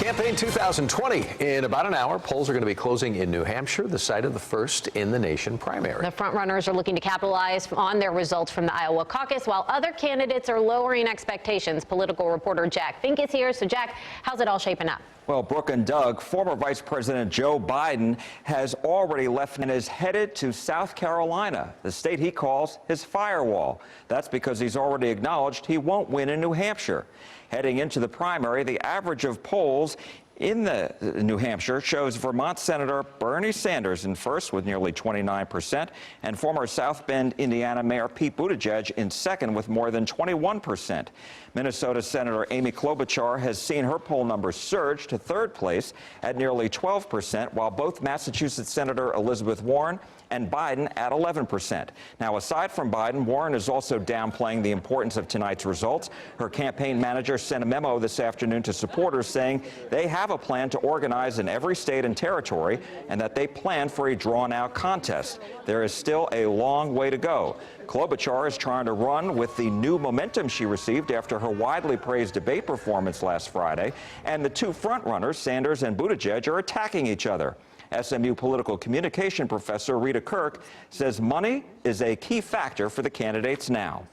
Campaign 2020. In about an hour, polls are going to be closing in New Hampshire, the site of the first in the nation primary. The frontrunners are looking to capitalize on their results from the Iowa caucus, while other candidates are lowering expectations. Political reporter Jack Fink is here. So, Jack, how's it all shaping up? Well, Brooke and Doug, former Vice President Joe Biden has already left and is headed to South Carolina, the state he calls his firewall. That's because he's already acknowledged he won't win in New Hampshire. Heading into the primary, the average of polls in New Hampshire shows Vermont Senator Bernie Sanders in first with nearly 29%, and former South Bend, Indiana Mayor Pete Buttigieg in second with more than 21%. Minnesota Senator Amy Klobuchar has seen her poll numbers surge to third place at nearly 12%, while both Massachusetts Senator Elizabeth Warren and Biden at 11%. Now, aside from Biden, Warren is also downplaying the importance of tonight's results. Her campaign manager sent a memo this afternoon to supporters saying they have a plan to organize in every state and territory and that they plan for a drawn-out contest. There is still a long way to go. Klobuchar is trying to run with the new momentum she received after her widely praised debate performance last Friday, and the two frontrunners, Sanders and Buttigieg, are attacking each other. SMU political communication professor Rita Kirk says money is a key factor for the candidates now.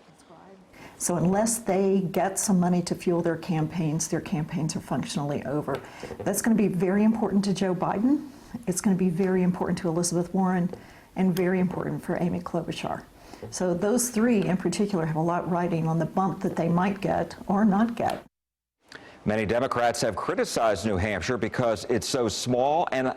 So unless they get some money to fuel their campaigns are functionally over. That's going to be very important to Joe Biden. It's going to be very important to Elizabeth Warren and very important for Amy Klobuchar. So those three in particular have a lot riding on the bump that they might get or not get. Many Democrats have criticized New Hampshire because it's so small and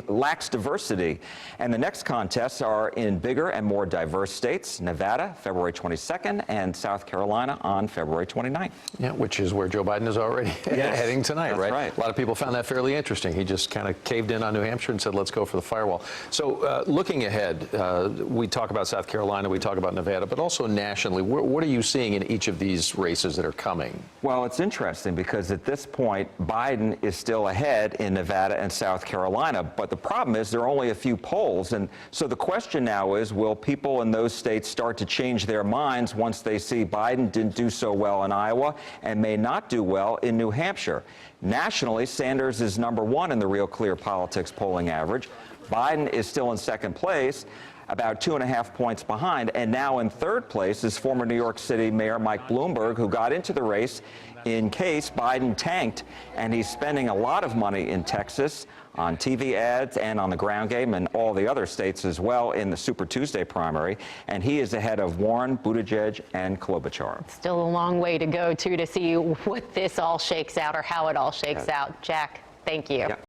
lacks diversity. And the next contests are in bigger and more diverse states: Nevada, February 22nd, and South Carolina on February 29th. Yeah, which is where Joe Biden is already heading tonight, That's right? A lot of people found that fairly interesting. He just kind of caved in on New Hampshire and said, let's go for the firewall. So looking ahead, we talk about South Carolina, we talk about Nevada, but also nationally, what are you seeing in each of these races that are coming? Well, it's interesting because at this point, Biden is still ahead in Nevada and South Carolina. But the problem is there are only a few polls. And so the question now is, will people in those states start to change their minds once they see Biden didn't do so well in Iowa and may not do well in New Hampshire? Nationally, Sanders is #1 in the Real Clear Politics polling average. Biden is still in second place, about 2.5 points behind, and now in third place is former New York City Mayor Mike Bloomberg, who got into the race in case Biden tanked, and he's spending a lot of money in Texas on TV ads and on the ground game and all the other states as well in the Super Tuesday primary, and he is ahead of Warren, Buttigieg, and Klobuchar. Still a long way to go, too, to see what this all shakes out or how it all shakes out. Jack, thank you. Yep.